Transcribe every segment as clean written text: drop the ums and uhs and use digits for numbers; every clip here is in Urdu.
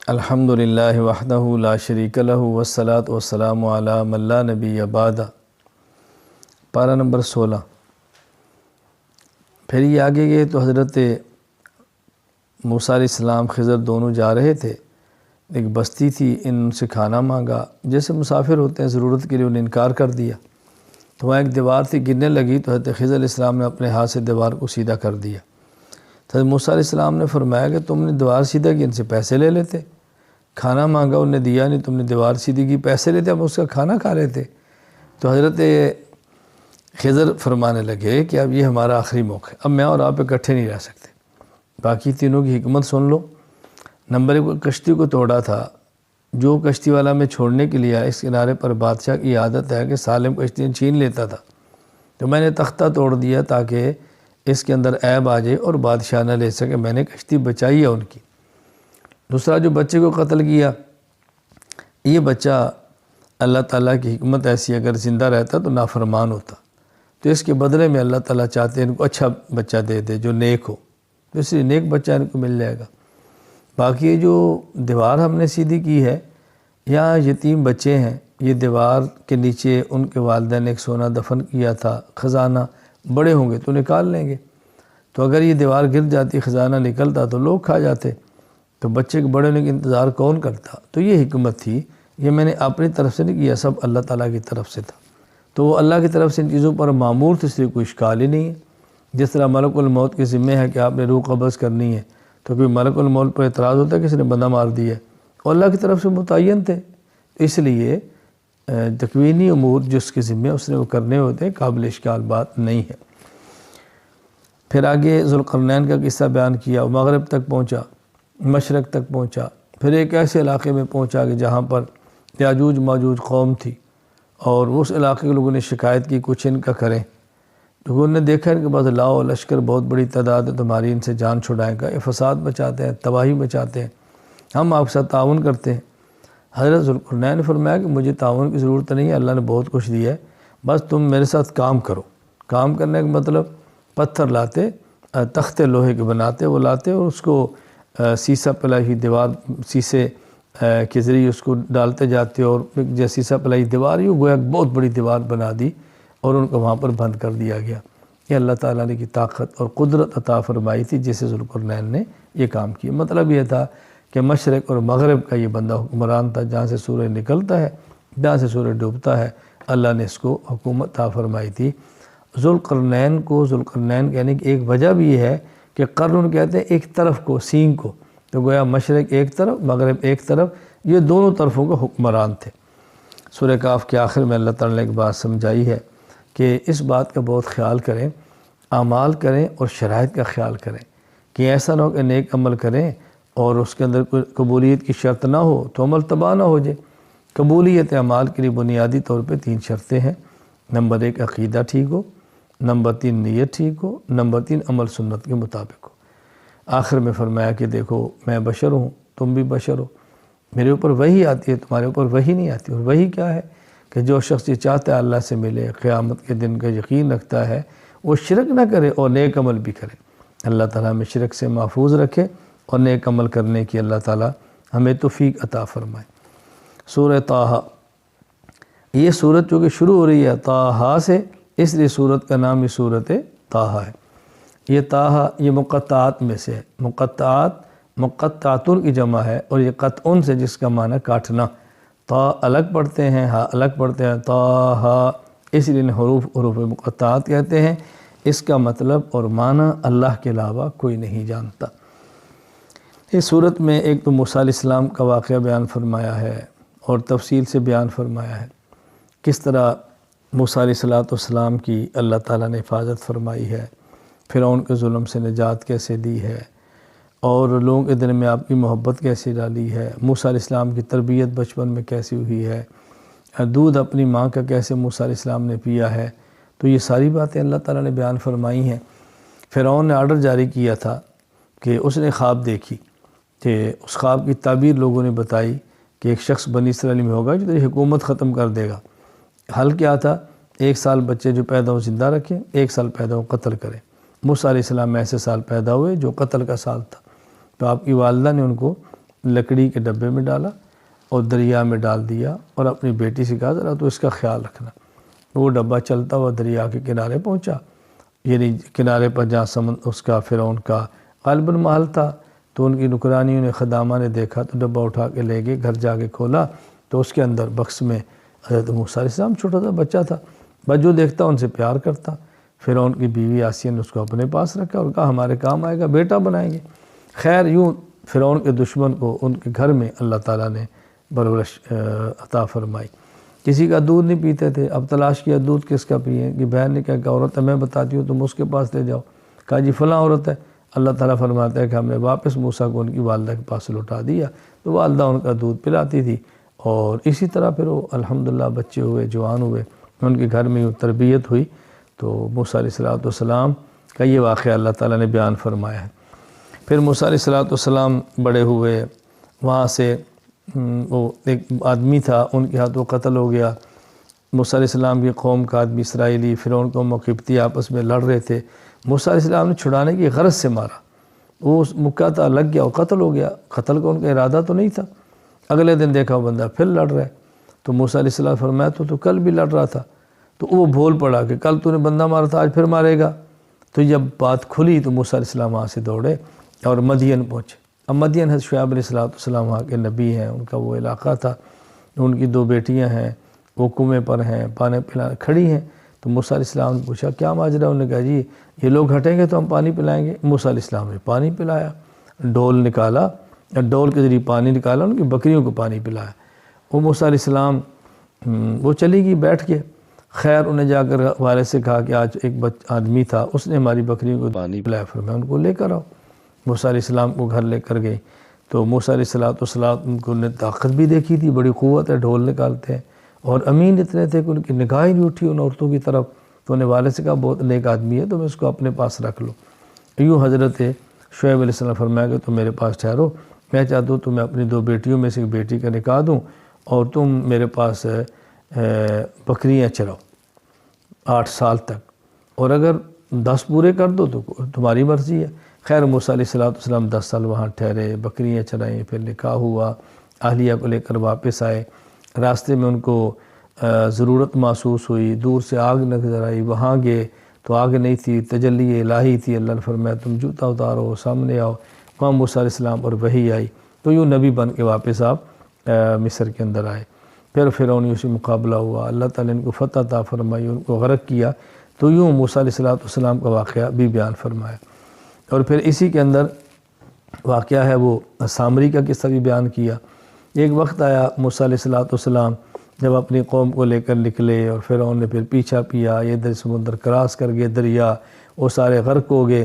الحمدللہ وحدہ لا شریک لہ والصلاۃ والسلام علی من لا نبی بعدہ۔ پارہ نمبر 16۔ پھر یہ آگے گئے تو حضرت موسیٰ علیہ السلام خضر دونوں جا رہے تھے، ایک بستی تھی، ان سے کھانا مانگا، جیسے مسافر ہوتے ہیں ضرورت کے لیے انہیں انکار کر دیا، تو وہاں ایک دیوار تھی، گرنے لگی تو حضرت خضر علیہ السلام نے اپنے ہاتھ سے دیوار کو سیدھا کر دیا۔ حضرت موسیٰ علیہ السلام نے فرمایا کہ تم نے دیوار سیدھا کی، ان سے پیسے لے لیتے، کھانا مانگا انہیں دیا نہیں، تم نے دیوار سیدھی کی، پیسے لیتے اب اس کا کھانا کھا لیتے۔ تو حضرت خضر فرمانے لگے کہ اب یہ ہمارا آخری موقع ہے، اب میں اور آپ اکٹھے نہیں رہ سکتے۔ باقی تینوں کی حکمت سن لو۔ نمبر 1، کشتی کو توڑا تھا، جو کشتی والا میں چھوڑنے کے لیے اس کنارے پر بادشاہ کی عادت ہے کہ سالم کشتیاں چھین لیتا تھا، تو میں نے تختہ توڑ دیا تاکہ اس کے اندر عیب آ جائے اور بادشاہ نہ لے سکے، میں نے کشتی بچائی ہے ان کی۔ دوسرا، جو بچے کو قتل کیا، یہ بچہ اللہ تعالیٰ کی حکمت ایسی، اگر زندہ رہتا تو نافرمان ہوتا، تو اس کے بدلے میں اللہ تعالیٰ چاہتے ہیں ان کو اچھا بچہ دے دے جو نیک ہو، تو اس لیے نیک بچہ ان کو مل جائے گا۔ باقی یہ جو دیوار ہم نے سیدھی کی ہے، یہاں یتیم بچے ہیں، یہ دیوار کے نیچے ان کے والدین نے ایک سونا دفن کیا تھا، خزانہ، بڑے ہوں گے تو نکال لیں گے، تو اگر یہ دیوار گر جاتی، خزانہ نکلتا تو لوگ کھا جاتے، تو بچے کے بڑے ہونے کا انتظار کون کرتا؟ تو یہ حکمت تھی، یہ میں نے اپنی طرف سے نہیں کیا، سب اللہ تعالیٰ کی طرف سے تھا، تو وہ اللہ کی طرف سے ان چیزوں پر معمور تھے، اس لیے کوئی اشکال ہی نہیں ہے۔ جس طرح ملک الموت کے ذمہ ہے کہ آپ نے روح قبض کرنی ہے، تو کوئی ملک الموت پر اعتراض ہوتا ہے کہ کسی نے بندہ مار دیا ہے، اور اللہ کی طرف سے متعین تھے، اس لیے تکوینی امور جس کے ذمہ اس نے وہ کرنے ہوتے ہیں، قابل اشکال بات نہیں ہے۔ پھر آگے ذوالقرنین کا قصہ بیان کیا، وہ مغرب تک پہنچا، مشرق تک پہنچا، پھر ایک ایسے علاقے میں پہنچا کہ جہاں پر یاجوج ماجوج قوم تھی، اور اس علاقے کے لوگوں نے شکایت کی کچھ ان کا کریں، تو انہوں نے دیکھا ان کے پاس لاؤ لشکر بہت بڑی تعداد ہے، تمہاری ان سے جان چھڑائیں گا، یہ فساد بچاتے ہیں، تباہی بچاتے ہیں، ہم آپ کے ساتھ تعاون کرتے ہیں۔ حضرت ذوالقرنین نے فرمایا کہ مجھے تعاون کی ضرورت نہیں ہے، اللہ نے بہت کچھ دیا ہے، بس تم میرے ساتھ کام کرو۔ کام کرنے کا مطلب پتھر لاتے، تختے لوہے کے بناتے، وہ لاتے اور اس کو سیسہ پلائی ہوئی دیوار، سیسے کے ذریعے اس کو ڈالتے جاتے، اور جیسے سیسہ پلائی دیوار ہی گویا بہت بڑی دیوار بنا دی اور ان کو وہاں پر بند کر دیا گیا۔ یہ اللہ تعالیٰ نے کی طاقت اور قدرت عطا فرمائی تھی جس سے ذوالقرنین نے یہ کام کیا۔ مطلب یہ تھا کہ مشرق اور مغرب کا یہ بندہ حکمران تھا، جہاں سے سورج نکلتا ہے جہاں سے سورج ڈوبتا ہے، اللہ نے اس کو حکومت عطا فرمائی تھی۔ ذوالقرنین کو ذوالقرنین کہنے کی ایک وجہ بھی یہ ہے کہ قرن کہتے ہیں ایک طرف کو، سینگ کو، تو گویا مشرق ایک طرف مغرب ایک طرف، یہ دونوں طرفوں کے حکمران تھے۔ سورہ کاف کے آخر میں اللہ تعالیٰ نے ایک بات سمجھائی ہے کہ اس بات کا بہت خیال کریں، اعمال کریں اور شرائط کا خیال کریں، کہ ایسا نہ ہو کہ نیک عمل کریں اور اس کے اندر کوئی قبولیت کی شرط نہ ہو تو عمل تباہ نہ ہو جائے۔ قبولیت اعمال کے لیے بنیادی طور پہ 3 شرطیں ہیں۔ نمبر 1، عقیدہ ٹھیک ہو، نمبر 3، نیت ٹھیک ہو، نمبر 3، عمل سنت کے مطابق ہو۔ آخر میں فرمایا کہ دیکھو میں بشر ہوں، تم بھی بشر ہو، میرے اوپر وحی آتی ہے، تمہارے اوپر وحی نہیں آتی، اور وحی کیا ہے کہ جو شخص یہ چاہتا ہے اللہ سے ملے، قیامت کے دن کا یقین رکھتا ہے، وہ شرک نہ کرے اور نیک عمل بھی کرے۔ اللہ تعالیٰ ہمیں شرک سے محفوظ رکھے اور نیک عمل کرنے کی اللہ تعالیٰ ہمیں توفیق عطا فرمائے۔ سورہ طٰہٰ، یہ سورت چونکہ شروع ہو رہی ہے طٰہٰ سے، اس لیے سورت کا نام یہ سورت طٰہٰ ہے۔ یہ طٰہٰ یہ مقطعات میں سے ہے، مقطعاتن کی جمع ہے، اور یہ قطعن سے جس کا معنی کاٹنا، طا الگ پڑھتے ہیں، ہا الگ پڑھتے ہیں، طٰہٰ، اس لیے حروف مقطعات کہتے ہیں۔ اس کا مطلب اور معنی اللہ کے علاوہ کوئی نہیں جانتا۔ اس صورت میں ایک تو موسیٰ علیہ السلام کا واقعہ بیان فرمایا ہے اور تفصیل سے بیان فرمایا ہے، کس طرح موسیٰ علیہ السلام کی اللہ تعالیٰ نے حفاظت فرمائی ہے، فرعون کے ظلم سے نجات کیسے دی ہے، اور لوگوں کے دل میں آپ کی محبت کیسے ڈالی ہے، موسیٰ علیہ السلام کی تربیت بچپن میں کیسی ہوئی ہے، دودھ اپنی ماں کا کیسے موسیٰ علیہ السلام نے پیا ہے، تو یہ ساری باتیں اللہ تعالیٰ نے بیان فرمائی ہیں۔ فرعون نے آرڈر جاری کیا تھا کہ اس نے خواب دیکھی، کہ اس خواب کی تعبیر لوگوں نے بتائی کہ ایک شخص بنی اسرائیل میں ہوگا جو تیری حکومت ختم کر دے گا۔ حل کیا تھا؟ 1 سال بچے جو پیدا ہو زندہ رکھیں، 1 سال پیدا ہو قتل کریں۔ موسیٰ علیہ السلام ایسے سال پیدا ہوئے جو قتل کا سال تھا، تو آپ کی والدہ نے ان کو لکڑی کے ڈبے میں ڈالا اور دریا میں ڈال دیا اور اپنی بیٹی سے کہا ذرا تو اس کا خیال رکھنا۔ وہ ڈبہ چلتا ہوا دریا کے کنارے پہنچا، یعنی کنارے پر جہاں اس کا فرعون کا غالباً محل تھا، تو ان کی نکرانیوں نے خدامہ نے دیکھا تو ڈبہ اٹھا کے لے گئے، گھر جا کے کھولا تو اس کے اندر بکس میں حضرت موسیٰ علیہ السلام، چھوٹا سا بچہ تھا، بس جو دیکھتا ان سے پیار کرتا۔ فرعون کی بیوی آسیہ نے اس کو اپنے پاس رکھا اور کہا ہمارے کام آئے گا، بیٹا بنائیں گے۔ خیر یوں فرعون کے دشمن کو ان کے گھر میں اللہ تعالیٰ نے پرورش عطا فرمائی۔ کسی کا دودھ نہیں پیتے تھے، اب تلاش کیا دودھ کس کا پئیں، کہ بہن نے کہا کہ عورت ہے، میں بتاتی ہوں تم اس کے پاس لے جاؤ، کہا جی فلاں عورت ہے۔ اللہ تعالیٰ فرماتا ہے کہ ہم نے واپس موسیٰ کو ان کی والدہ کے پاس لوٹا دیا، تو والدہ ان کا دودھ پلاتی تھی، اور اسی طرح پھر وہ الحمدللہ بچے ہوئے، جوان ہوئے، ان کے گھر میں یوں تربیت ہوئی۔ تو موسیٰ علیہ السلام کا یہ واقعہ اللہ تعالیٰ نے بیان فرمایا ہے۔ پھر موسیٰ علیہ السلام بڑے ہوئے، وہاں سے وہ ایک آدمی تھا، ان کے ہاتھوں قتل ہو گیا۔ موسیٰ علیہ السلام کی قوم کا آدمی اسرائیلی فرعون قوم و قبطی آپس میں لڑ رہے تھے، موسیٰ علیہ السلام نے چھڑانے کی غرض سے مارا، وہ مکہ تھا، لگ گیا، وہ قتل ہو گیا۔ قتل کا ان کا ارادہ تو نہیں تھا۔ اگلے دن دیکھا وہ بندہ پھر لڑ رہا ہے، تو موسیٰ علیہ السلام فرمایا تو کل بھی لڑ رہا تھا، تو وہ بھول پڑا کہ کل تو نے بندہ مارا تھا، آج پھر مارے گا۔ تو جب بات کھلی تو موسیٰ علیہ السلام وہاں سے دوڑے اور مدین پہنچے۔ اب مدین حضرت شعیب علیہ السلام وہاں کے نبی ہیں، ان کا وہ علاقہ تھا، ان کی 2 بیٹیاں ہیں، وہ کنویں پر ہیں، پانی پلانے کھڑی ہیں۔ تو موسیٰ علیہ السلام نے پوچھا کیا ماجرا، انہوں نے کہا جی یہ لوگ ہٹیں گے تو ہم پانی پلائیں گے۔ موسیٰ علیہ السلام نے پانی پلایا، ڈول نکالا، ڈول کے ذریعے پانی نکالا، ان کی بکریوں کو پانی پلایا۔ وہ موسیٰ علیہ السلام وہ چلی گئی بیٹھ کے۔ خیر انہیں جا کر والد سے کہا کہ آج ایک آدمی تھا، اس نے ہماری بکریوں کو پانی پلایا، فرمایا ان کو لے کر آؤ۔ موسیٰ علیہ السلام کو گھر لے کر گئی تو موسیٰ علیہ السلام کو نے طاقت بھی دیکھی تھی، بڑی قوت ہے، ڈھول نکالتے ہیں، اور امین اتنے تھے کہ ان کی نگاہ ہی نہیں اٹھی ان عورتوں کی طرف۔ تو انہیں والد سے کہا بہت نیک آدمی ہے، تم اس کو اپنے پاس رکھ لو۔ یوں حضرت شعیب علیہ السلام فرمایا کہ تم میرے پاس ٹھہرو، میں چاہتا ہوں تمہیں اپنی 2 بیٹیوں میں سے ایک بیٹی کا نکاح دوں اور تم میرے پاس بکریاں چراؤ 8 سال تک، اور اگر 10 پورے کر دو تو تمہاری مرضی ہے۔ خیر موسیٰ علیہ السلام 10 سال وہاں ٹھہرے، بکریاں چرائیں، پھر نکاح ہوا، اہلیہ کو لے کر واپس آئے۔ راستے میں ان کو ضرورت محسوس ہوئی، دور سے آگ نظر آئی، وہاں گئے تو آگ نہیں تھی، تجلی الہی تھی۔ اللہ نے فرمایا تم جوتا اتارو، سامنے آؤ، وہاں موسیٰ علیہ السلام اور وحی آئی، تو یوں نبی بن کے واپس آپ مصر کے اندر آئے۔ پھر فرعونیوں سے مقابلہ ہوا، اللہ تعالیٰ نے ان کو فتح عطا فرمائی، ان کو غرق کیا۔ تو یوں موسیٰ علیہ السلام کا واقعہ بھی بیان فرمایا۔ اور پھر اسی کے اندر واقعہ ہے وہ سامری کا قصہ بھی بیان کیا۔ ایک وقت آیا موسیٰ علیہ السلام جب اپنی قوم کو لے کر نکلے، اور فرعون نے پھر پیچھا پیا، یہ ادھر سمندر کراس کر گئے دریا، وہ سارے غرق ہو گئے۔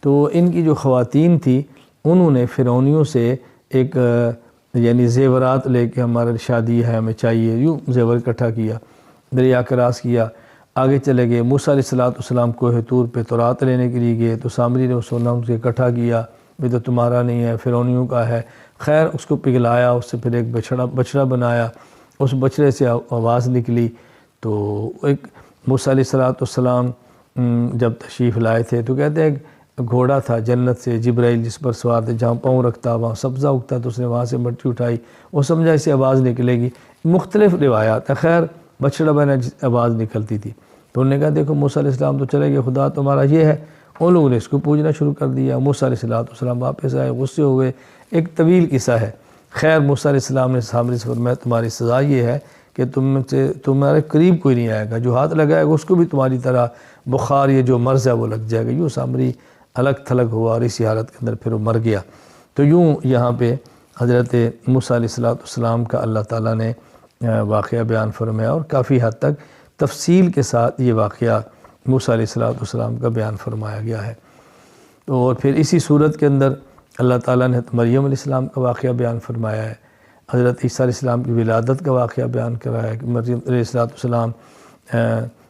تو ان کی جو خواتین تھی انہوں نے فرعونیوں سے ایک یعنی زیورات لے کے ہمارا شادی ہے ہمیں چاہیے، یوں زیور اکٹھا کیا، دریا کراس کیا، آگے چلے گئے۔ موسیٰ علیہ السلام کوہ طور پہ تورات لینے کے لیے گئے تو سامری نے وہ سونا ان سے اکٹھا کیا، یہ تو تمہارا نہیں ہے، فرعونیوں کا ہے۔ خیر اس کو پگھلایا، اس سے پھر ایک بچڑا بنایا، اس بچڑے سے آواز نکلی۔ تو ایک موسیٰ علیہ السلام جب تشریف لائے تھے تو کہتے ہیں گھوڑا تھا جنت سے، جبرائیل جس پر سوار تھے، جہاں پاؤں رکھتا وہاں سبزہ اگتا، تو اس نے وہاں سے مٹی اٹھائی، وہ سمجھا اسے آواز نکلے گی۔ مختلف روایات ہیں، خیر بچڑا بنا آواز نکلتی تھی۔ تو انہوں نے کہا دیکھو موسیٰ علیہ السلام تو چلے گئے، خدا تمہارا یہ ہے۔ ان لوگوں نے اس کو پوجنا شروع کر دیا۔ موسیٰ علیہ السلام واپس آئے، غصے ہوئے، ایک طویل قصہ ہے۔ خیر موسیٰ علیہ السلام نے سامری سے فرمایا تمہاری سزا یہ ہے کہ تمہارے قریب کوئی نہیں آئے گا، جو ہاتھ لگائے گا اس کو بھی تمہاری طرح بخار یہ جو مرض ہے وہ لگ جائے گا۔ یوں سامری الگ تھلگ ہوا اور اسی حالت کے اندر پھر وہ مر گیا۔ تو یوں یہاں پہ حضرت موسیٰ علیہ السلام کا اللہ تعالیٰ نے واقعہ بیان فرمایا، اور کافی حد تک تفصیل کے ساتھ یہ واقعہ موسیٰ علیہ السلام کا بیان فرمایا گیا ہے۔ اور پھر اسی صورت کے اندر اللہ تعالیٰ نے مریم علیہ السلام کا واقعہ بیان فرمایا ہے، حضرت عیسیٰ علیہ السلام کی ولادت کا واقعہ بیان کرایا ہے کہ مریم علیہ السلام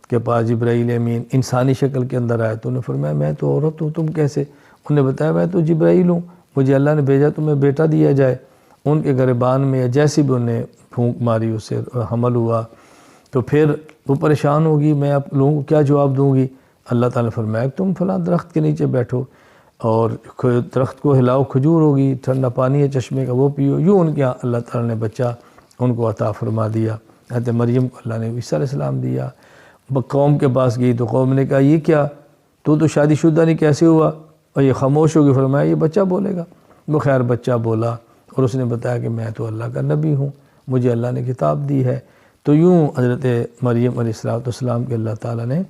کے پاس جبرائیل امین انسانی شکل کے اندر آئے، تو انہوں نے فرمایا میں تو عورت ہوں، تم کیسے؟ انہوں نے بتایا میں تو جبرائیل ہوں، مجھے اللہ نے بھیجا تمہیں بیٹا دیا جائے۔ ان کے گریبان میں یا جیسی بھی انہیں پھونک ماری اس سے حمل ہوا۔ تو پھر وہ پریشان ہوگی، میں آپ لوگوں کو کیا جواب دوں گی؟ اللہ تعالیٰ نے فرمایا تم فلاں درخت کے نیچے بیٹھو، اور درخت کو ہلاؤ کھجور ہوگی، ٹھنڈا پانی ہے چشمے کا وہ پیو، یوں ان کے یہاں اللہ تعالیٰ نے بچہ ان کو عطا فرما دیا۔ حضرت مریم کو اللہ نے عیسیٰ علیہ السلام دیا۔ قوم کے پاس گئی تو قوم نے کہا یہ کیا، تو شادی شدہ نہیں، کیسے ہوا؟ اور یہ خاموش ہو گئی، فرمایا یہ بچہ بولے گا۔ وہ خیر بچہ بولا اور اس نے بتایا کہ میں تو اللہ کا نبی ہوں، مجھے اللہ نے کتاب دی ہے۔ تو یوں حضرت مریم علیہ السلام کے اللہ تعالیٰ نے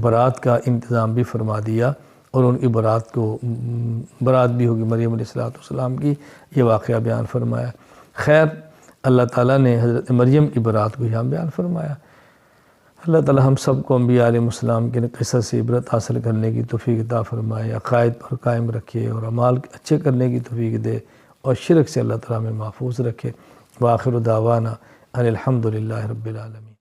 برات کا انتظام بھی فرما دیا، اور ان کی برات بھی ہوگی مریم علیہ السلام کی، یہ واقعہ بیان فرمایا۔ خیر اللہ تعالیٰ نے حضرت مریم کی برات کو یہاں بیان فرمایا۔ اللہ تعالیٰ ہم سب کو انبیاء علیہ السلام کے قصص سے عبرت حاصل کرنے کی توفیق عطا فرمائے، عقائد پر قائم رکھے اور اعمال اچھے کرنے کی توفیق دے، اور شرک سے اللہ تعالیٰ میں محفوظ رکھے۔ وآخر دعوانا ان الحمد للہ رب العالمین۔